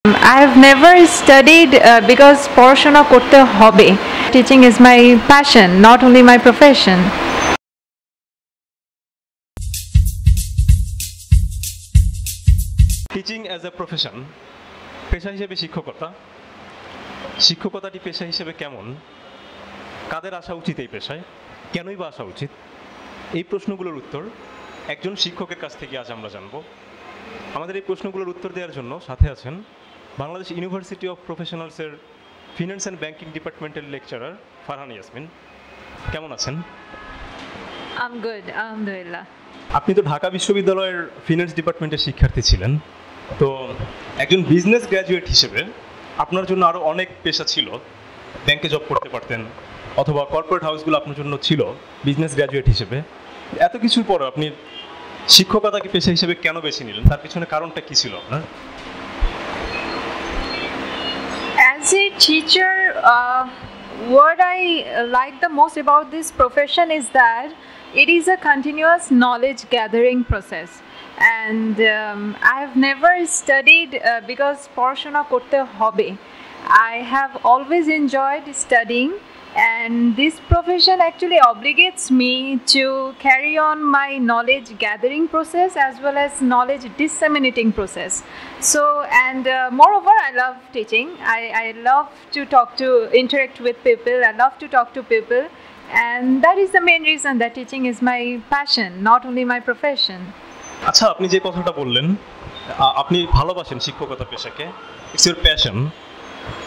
I have never studied because পড়াশোনা করতে হবে. Teaching is my passion, not only my profession. Teaching as a profession, পেশা হিসেবে শিক্ষকতাটি পেশা হিসেবে কেমন, কাদের আসা উচিত এই পেশায়, কেনই বা আসা উচিত, এই প্রশ্নগুলোর উত্তর একজন শিক্ষকের কাছ থেকে আজ আমরা জানব। আমাদের এই প্রশ্নগুলোর উত্তর দেওয়ার জন্য সাথে আছেন বাংলাদেশ ইউনিভার্সিটি অফ প্রফেশনালসের ফিনান্স অ্যান্ড ব্যাংকিং ডিপার্টমেন্টের লেকচারার ফারহানা ইয়াসমিন। কেমন আছেন? I'm good, alhamdulillah. আপনি তো ঢাকা বিশ্ববিদ্যালয়ের ফিনান্স ডিপার্টমেন্টের শিক্ষার্থী ছিলেন, তো একজন বিজনেস গ্র্যাজুয়েট হিসেবে আপনার জন্য আরও অনেক পেশা ছিল। ব্যাংকে জব করতে পারতেন, অথবা কর্পোরেট হাউসগুলো আপনার জন্য ছিল বিজনেস গ্র্যাজুয়েট হিসেবে। এত কিছুর পর আপনি শিক্ষকতাকে পেশা হিসেবে কেন বেছে নিলেন? তার পিছনে কারণটা কি ছিল আপনার? As a teacher, what I like the most about this profession is that it is a continuous knowledge gathering process. And I have never studied because পড়াশোনা করতে হবে. I have always enjoyed studying, and this profession actually obligates me to carry on my knowledge gathering process as well as knowledge disseminating process. So, and moreover, I love teaching. I love to interact with people. I love to talk to people, and that is the main reason that teaching is my passion, not only my profession. আচ্ছা, আপনি যে কথাটা বললেন, আপনি ভালোবাসেন শিক্ষকতা পেশাকে, it's your passion.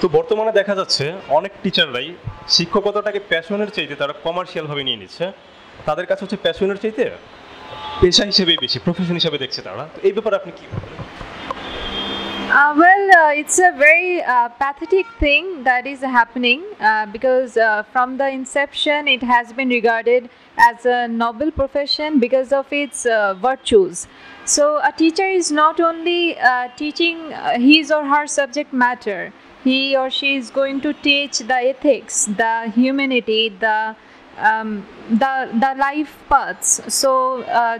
তো বর্তমানে দেখা যাচ্ছে অনেক টিচাররাই শিক্ষকতাটাকে প্যাশনের চাইতে তারা কমার্শিয়ালভাবে নিয়ে নিচ্ছে। তাদের কাছে হচ্ছে প্যাশনের চাইতে পেশা হিসেবেই বেশি, প্রফেশন হিসেবে দেখছে তারা। তো এই ব্যাপারে আপনি কি বলবেন? It's a very pathetic thing that is happening because from the inception it has been regarded as a noble profession because of its virtues. So a teacher is not only teaching his or her subject matter, he or she is going to teach the ethics, the humanity, the life paths. So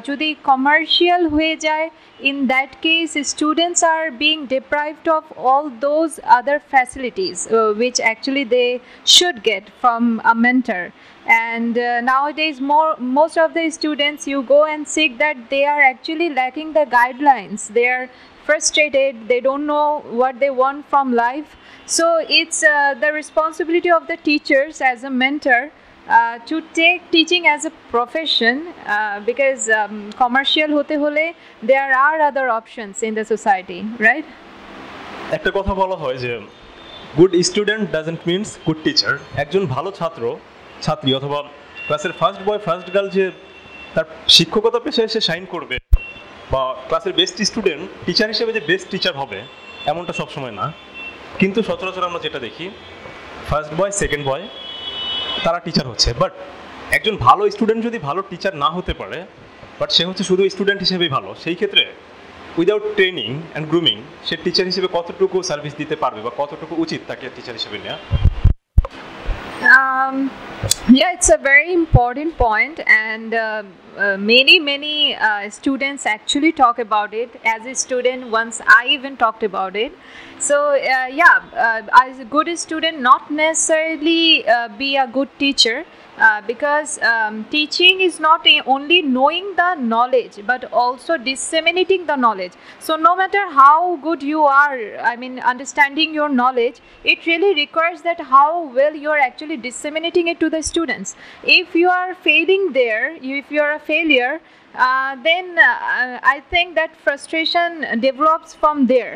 যদি commercial হয়ে যায়, in that case students are being deprived of all those other facilities which actually they should get from a mentor. And nowadays most of the students, you go and seek that they are actually lacking the guidelines. They are frustrated, they don't know what they want from life. So it's the responsibility of the teachers as a mentor to take teaching as a profession because commercial hote hole there are other options in the society, right? একটা কথা বলা হয় যে good student doesn't means good teacher. একজন ভালো ছাত্রী অথবা ক্লাসের ফার্স্ট বয় ফার্স্ট গার্ল যে তার শিক্ষকতা পেশায় সে শাইন করবে, বা ক্লাসের বেস্ট স্টুডেন্ট টিচার হিসেবে যে বেস্ট টিচার হবে, এমনটা সবসময় না। কিন্তু সচরাচর আমরা যেটা দেখি, ফার্স্ট বয় সেকেন্ড বয় তারা টিচার হচ্ছে। বাট একজন ভালো স্টুডেন্ট যদি ভালো টিচার না হতে পারে, বাট সে হচ্ছে শুধু স্টুডেন্ট হিসেবেই ভালো, সেই ক্ষেত্রে without training and grooming say teacher হিসেবে কতটুকু সার্ভিস দিতে পারবে বা কতটুকু উচিত তাকে টিচার হিসেবে নেওয়া? Yeah, it's a very important point, and many students actually talk about it. As a student, once I even talked about it. So as a good student, not necessarily be a good teacher. Because teaching is not only knowing the knowledge but also disseminating the knowledge. So no matter how good you are, I mean understanding your knowledge, it really requires that how well you are actually disseminating it to the students. If you are failing there, if you are a failure, then I think that frustration develops from there.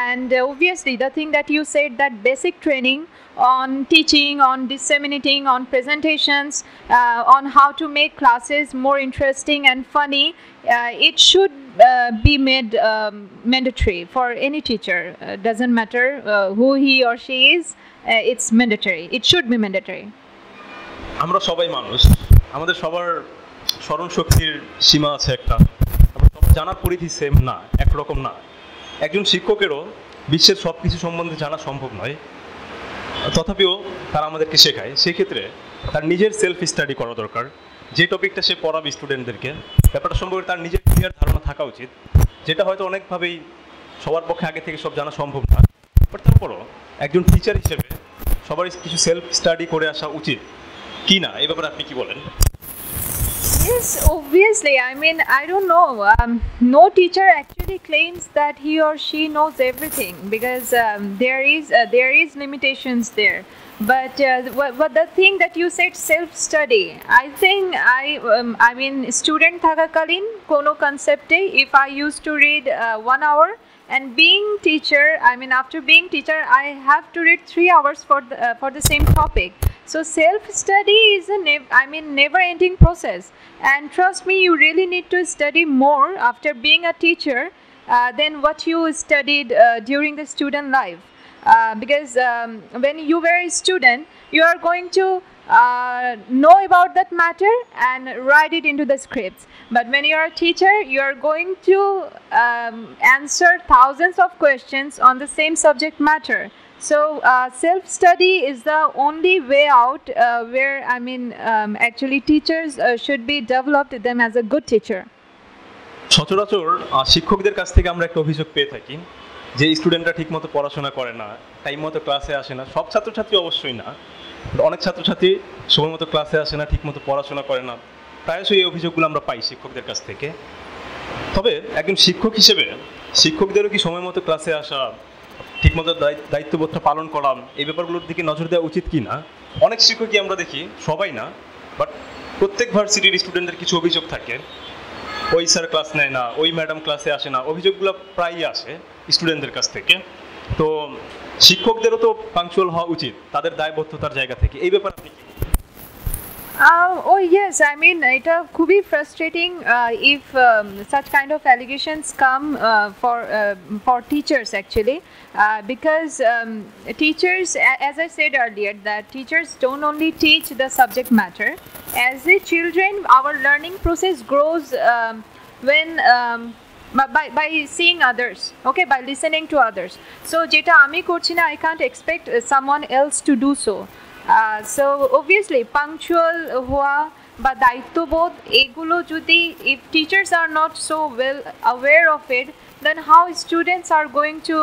And obviously the thing that you said, that basic training on teaching, on disseminating, on presentations, on how to make classes more interesting and funny, it should be made mandatory for any teacher. Doesn't matter who he or she is, it's mandatory. It should be mandatory. আমরা সবাই মানুষ, আমাদের সবার স্মরণ শক্তির সীমা আছে একটা, জানার পরিধি সেম না, একরকম না। একজন শিক্ষকেরও বিশ্বের সব কিছু সম্বন্ধে জানা সম্ভব নয়, তথাপিও তারা আমাদেরকে শেখায়। সেক্ষেত্রে তার নিজের সেলফ স্টাডি করা দরকার। যে টপিকটা সে পড়াবে স্টুডেন্টদেরকে, ব্যাপারটা সম্পর্কে তার নিজের ক্লিয়ার ধারণা থাকা উচিত, যেটা হয়তো অনেকভাবেই সবার পক্ষে আগে থেকে সব জানা সম্ভব না। বাট তারপরও একজন টিচার হিসেবে সবার কিছু সেলফ স্টাডি করে আসা উচিত কি না, এই ব্যাপারে আপনি কি বলেন? Yes, obviously. I mean, I don't know. No teacher actually claims that he or she knows everything, because there is limitations there. But what the thing that you said, self-study, I think I mean, student thakakalin kono concept if I used to read 1 hour, and being teacher, I mean, after being teacher, I have to read 3 hours for the same topic. So self-study is never-ending process, and trust me, you really need to study more after being a teacher than what you studied during the student life. Because when you were a student, you are going to know about that matter and write it into the scripts. But when you are a teacher, you are going to answer thousands of questions on the same subject matter. So self-study is the only way out where actually teachers should be developed them as a good teacher. সচরাচর শিক্ষকদের কাছ থেকে আমরা একটা অভিযোগ পেয়ে থাকি যে স্টুডেন্টরা ঠিকমতো পড়াশোনা করে না, টাইম মতো ক্লাসে আসে না। সব ছাত্রছাত্রী অবশ্যই না, অনেক ছাত্রছাত্রী সময় মতো ক্লাসে আসে না, ঠিকমতো পড়াশোনা করে না। প্রায়শই এই অভিযোগগুলো আমরা পাই শিক্ষকদের কাছ থেকে। তবে একজন শিক্ষক হিসেবে শিক্ষকদেরও কি সময় মতো ক্লাসে আসা, ঠিকমতো দায়িত্ববোধটা পালন করা, এই ব্যাপারগুলোর দিকে নজর দেওয়া উচিত কি না? অনেক শিক্ষকই আমরা দেখি, সবাই না, বাট প্রত্যেক ভার্সিটির স্টুডেন্টদের কিছু অভিযোগ থাকে, ওই স্যার ক্লাস নেয় না, ওই ম্যাডাম ক্লাসে আসে না। অভিযোগগুলো প্রায়ই আসে স্টুডেন্টদের কাছ থেকে। তো শিক্ষকদেরও তো পাংচুয়াল হওয়া উচিত তাদের দায়বদ্ধতার জায়গা থেকে, এই ব্যাপারে আপনি কি? Oh yes, I mean, it could be frustrating if such kind of allegations come for teachers actually, because teachers, as I said earlier, that teachers don't only teach the subject matter. As a children, our learning process grows when by seeing others, okay, by listening to others. So jeta ami korchi na, I can't expect someone else to do so. So obviously punctual hua ba daitobod egulo jodi, if teachers are not so well aware of it, then how students are going to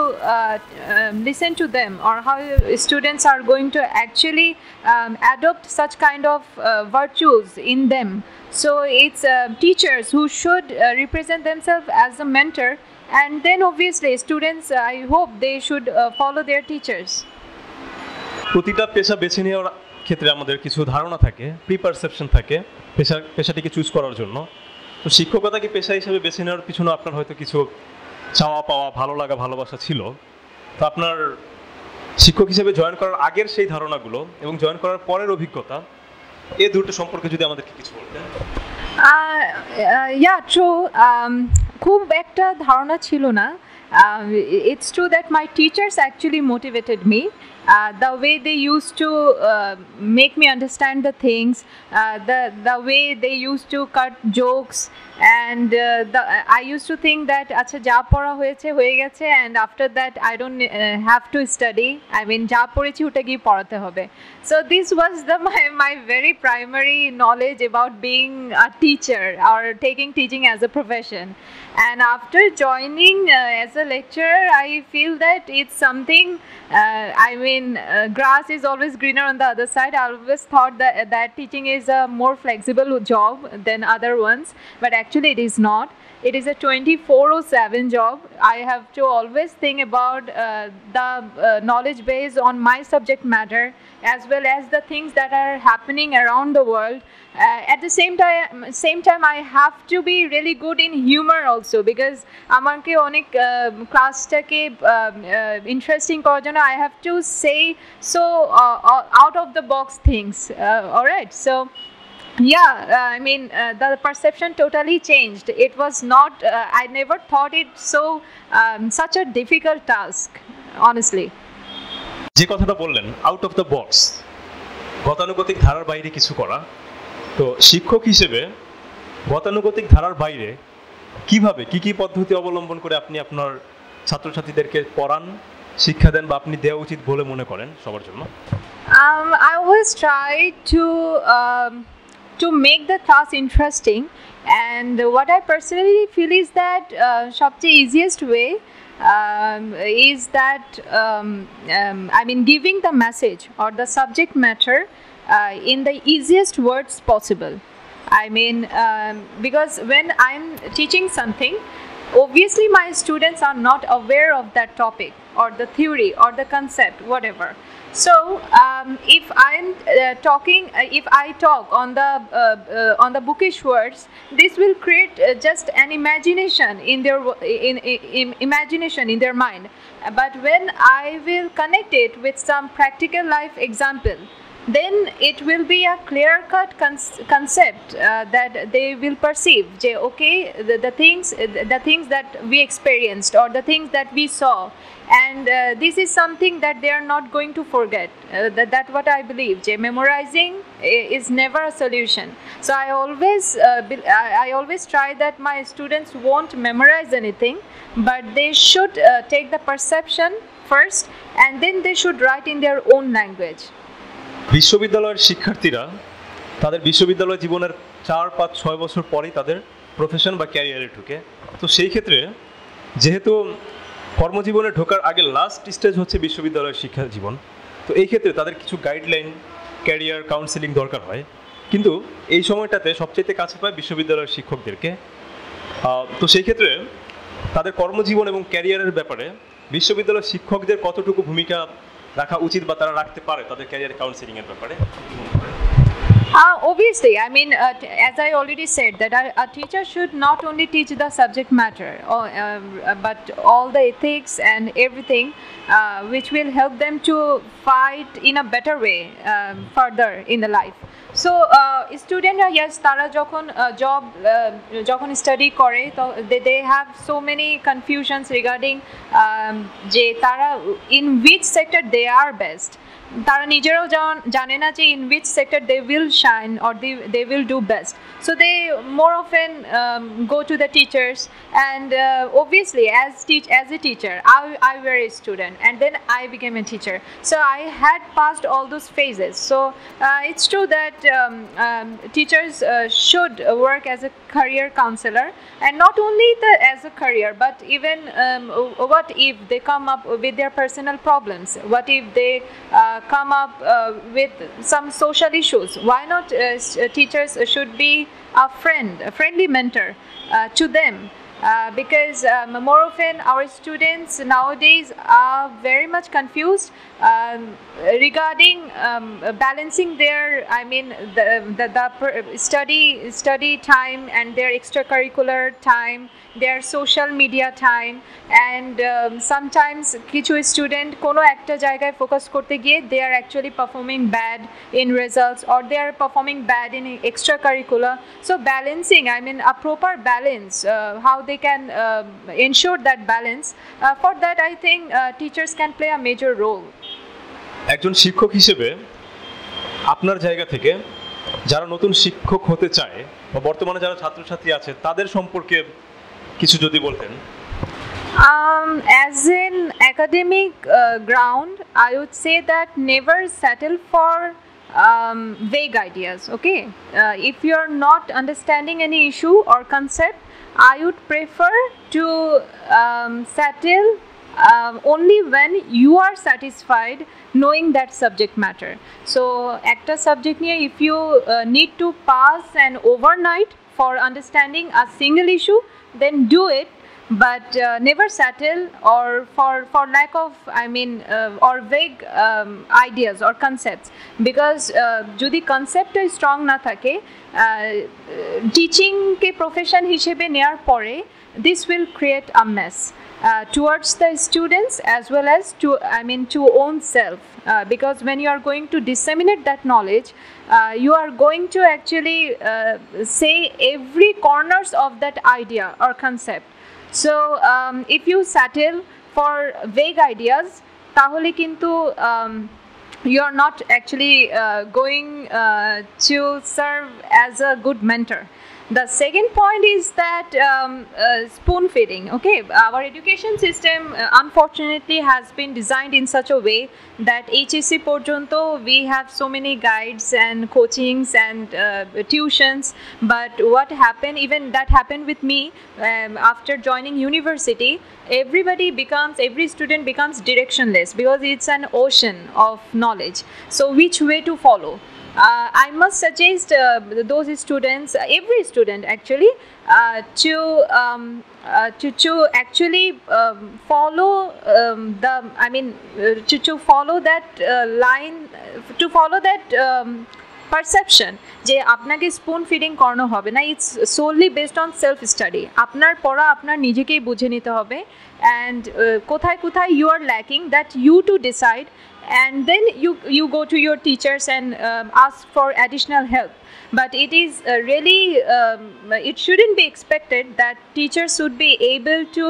listen to them, or how students are going to actually adopt such kind of virtues in them. So it's teachers who should represent themselves as a mentor, and then obviously students, I hope they should follow their teachers. প্রতিটা পেশা বেছে নেওয়ার ক্ষেত্রে আমাদের কিছু ধারণা থাকে, প্রিপারসেপশন থাকে পেশাটিকে চুজ করার জন্য। তো শিক্ষকতাকে পেশা হিসেবে বেছে নেওয়ার পিছনে আপনার হয়তো কিছু চাওয়া পাওয়া, ভালো লাগা, ভালোবাসা ছিল। তো আপনার শিক্ষক হিসেবে জয়েন করার আগের সেই ধারণাগুলো এবং জয়েন করার পরের অভিজ্ঞতা, এই দুটো সম্পর্কে যদি আমাদেরকে কিছু বলতেন। Yeah, true. খুব একটা ধারণা ছিল না। It's true that my teachers actually motivated me. The way they used to make me understand the things, the way they used to cut jokes, and I used to think that acha ja pora hoyeche hoye geche, and after that I don't have to study. I mean, ja porechi ota gi porate hobe. So this was my very primary knowledge about being a teacher or taking teaching as a profession. And after joining as a lecturer, I feel that it's something, grass is always greener on the other side. I always thought that teaching is a more flexible job than other ones, but actually it is not. It is a 24/7 job. I have to always think about the knowledge base on my subject matter, as well as the things that are happening around the world. At the same time, I have to be really good in humor also, because amanke onek class-take interesting korar jonno I have to say so out of the box things. All right, so yeah, the perception totally changed. It was not, I never thought it so such a difficult task, honestly. যে কথাটা বললেন, out of the box, গতানুগতিক ধারার বাইরে কিছু করা, তো শিক্ষক হিসেবে গতানুগতিক ধারার বাইরে কিভাবে কি পদ্ধতি অবলম্বন করে আপনি আপনার ছাত্রছাত্রীদেরকে পড়ান, শিক্ষা দেন, বা আপনি দেওয়া উচিত বলে মনে করেন সবার জন্য? I always try to make the class interesting, and what I personally feel is that সবচেয়ে easiest way is that I mean giving the message or the subject matter in the easiest words possible. I mean, because when I'm teaching something, obviously my students are not aware of that topic or the theory or the concept, whatever. So if I'm talking, if I talk on the bookish words, this will create just an imagination in their imagination in their mind. But when I will connect it with some practical life example, then it will be a clear-cut concept that they will perceive. Okay, the things that we experienced or the things that we saw, and this is something that they are not going to forget. That's what I believe. Memorizing is never a solution. So I always try that my students won't memorize anything, but they should take the perception first, and then they should write in their own language. বিশ্ববিদ্যালয়ের শিক্ষার্থীরা তাদের বিশ্ববিদ্যালয় জীবনের 4-5-6 বছর পরেই তাদের profession বা ক্যারিয়ারে ঢুকে। তো সেই ক্ষেত্রে যেহেতু কর্মজীবনে ঢোকার আগে লাস্ট স্টেজ হচ্ছে বিশ্ববিদ্যালয়ের শিক্ষা জীবন, তো এই ক্ষেত্রে তাদের কিছু গাইডলাইন, ক্যারিয়ার কাউন্সেলিং দরকার হয়। কিন্তু এই সময়টাতে সবচেয়ে কাছে পায় বিশ্ববিদ্যালয়ের শিক্ষকদেরকে। তো সেই ক্ষেত্রে তাদের কর্মজীবন এবং ক্যারিয়ারের ব্যাপারে বিশ্ববিদ্যালয়ের শিক্ষকদের কতটুকু ভূমিকা রাখা উচিত বা তারা রাখতে পারে তাদের ক্যারিয়ার কাউন্সেলিং এর ব্যাপারে? Obviously, I mean, as I already said, that a teacher should not only teach the subject matter, but all the ethics and everything, which will help them to fight in a better way further in the life. So, student, yes, tara jokhon job jokhon study kore, so they have so many confusions regarding je tara in which sector they are best. তারা নিজেরাও জানে না যে in which sector they will shine or they will do best. So they more often go to the teachers, and obviously as a teacher, I were a student and then I became a teacher. So I had passed all those phases. So it's true that teachers should work as a career counselor, and not only as a career, but even what if they come up with their personal problems? What if they come up with some social issues? Why not teachers should be a friendly mentor to them? Because more often our students nowadays are very much confused regarding balancing their, I mean, the study time and their extracurricular time, their social media time, and sometimes kichu student kono ekta jaygaয় focus korte giye they are actually performing bad in results, or they are performing bad in extracurricular. So balancing, I mean a proper balance, how they can ensure that balance, for that I think teachers can play a major role. একজন শিক্ষক হিসেবে আপনার জায়গা থেকে যারা নতুন শিক্ষক হতে চায় বা বর্তমানে যারা ছাত্রছাত্রী আছে তাদের সম্পর্কে কিছু যদি বলতেন। As in academic ground, I would say that never settle for vague ideas. Okay, if you are not understanding any issue or concept, I would prefer to settle only when you are satisfied knowing that subject matter. So ekta subject niye if you need to pass an overnight for understanding a single issue, then do it, but never settle or for lack of, I mean, or vague ideas or concepts, because jodi concept strong na thake, teaching ke profession hishebe neyar pore this will create a mess towards the students as well as to own self, because when you are going to disseminate that knowledge, you are going to actually say every corners of that idea or concept. So if you settle for vague ideas, tahole kintu you are not actually going to serve as a good mentor. The second point is that spoon feeding. Okay, our education system unfortunately has been designed in such a way that HSC porjonto we have so many guides and coachings and tuitions, but what happened, even that happened with me after joining university, every student becomes directionless because it's an ocean of knowledge. So which way to follow? I must suggest those students, every student actually, to actually follow to follow that line, to follow that perception যে আপনাকে spoon feeding করানো হবে না। It's solely based on self study. আপনার পড়া আপনার নিজেকেই বুঝে নিতে হবে, অ্যান্ড কোথায় কোথায় you are lacking that you to decide, and then you go to your teachers and ask for additional help. But it is really it shouldn't be expected that teachers should be able to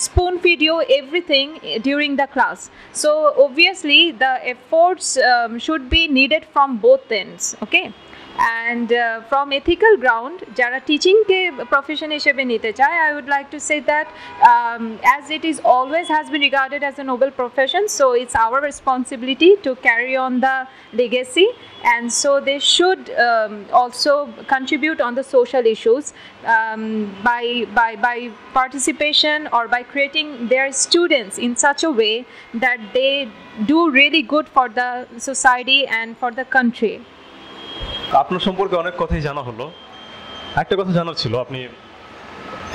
spoon feed you everything during the class. So obviously the efforts should be needed from both ends. Okay, and from ethical ground jara teaching ke profession hishebe nite chai, I would like to say that as it is always has been regarded as a noble profession, so it's our responsibility to carry on the legacy, and so they should also contribute on the social issues by participation or by creating their students in such a way that they do really good for the society and for the country. আপনার সম্পর্কে অনেক কথাই জানা হলো। একটা কথা জানার ছিল, আপনি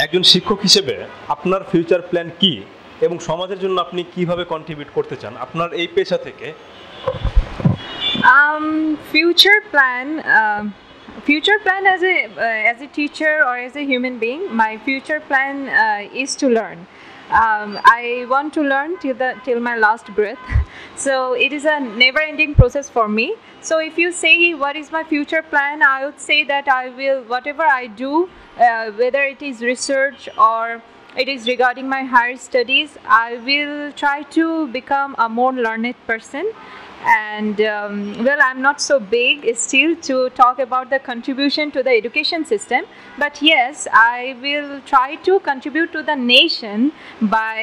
একজন শিক্ষক হিসেবে আপনার ফিউচার প্ল্যান কি এবং সমাজের জন্য আপনি কিভাবে কন্ট্রিবিউট করতে চান আপনার এই পেশা থেকে? Future plan as a teacher or as a human being, my future plan is to learn. I want to learn till my last breath. So it is a never-ending process for me. So if you say what is my future plan, I would say that I will, whatever I do, whether it is research or it is regarding my higher studies, I will try to become a more learned person. And well, I'm not so big still to talk about the contribution to the education system, but yes, I will try to contribute to the nation by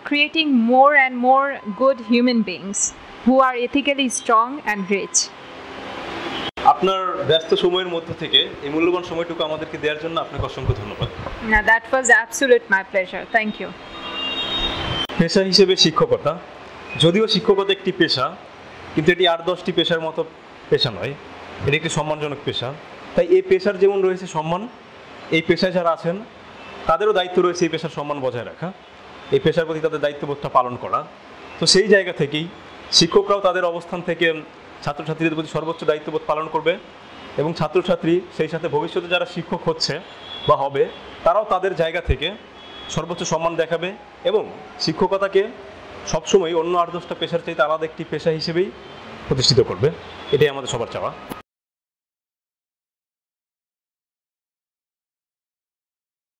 creating more and more good human beings who are ethically strong and rich. আপনার ব্যস্ত সময়ের মধ্যে থেকে এই মূল্যবান সময়টুকু আমাদেরকে দেওয়ার জন্য আপনাকে অসংখ্য ধন্যবাদ। Now that was absolute my pleasure. Thank you. পেশা হিসেবে শিক্ষকতা, যদিও শিক্ষকতা একটি পেশা, কিন্তু এটি 8-10টি পেশার মতো পেশা নয়, এটি একটি সম্মানজনক পেশা। তাই এই পেশার যেমন রয়েছে সম্মান, এই পেশায় যারা আছেন তাদেরও দায়িত্ব রয়েছে এই পেশার সম্মান বজায় রাখা, এই পেশার প্রতি তাদের দায়িত্ববোধটা পালন করা। তো সেই জায়গা থেকেই শিক্ষকরাও তাদের অবস্থান থেকে ছাত্রছাত্রীদের প্রতি সর্বোচ্চ দায়িত্ববোধ পালন করবে, এবং ছাত্রছাত্রী সেই সাথে ভবিষ্যতে যারা শিক্ষক হচ্ছে বা হবে তারাও তাদের জায়গা থেকে সর্বোচ্চ সম্মান দেখাবে এবং শিক্ষকতাকে সবসময় অন্য 8-10টা পেশার চাইতে আলাদা একটি পেশা হিসেবেই প্রতিষ্ঠিত করবে। এটাই আমাদের সবার চাওয়া।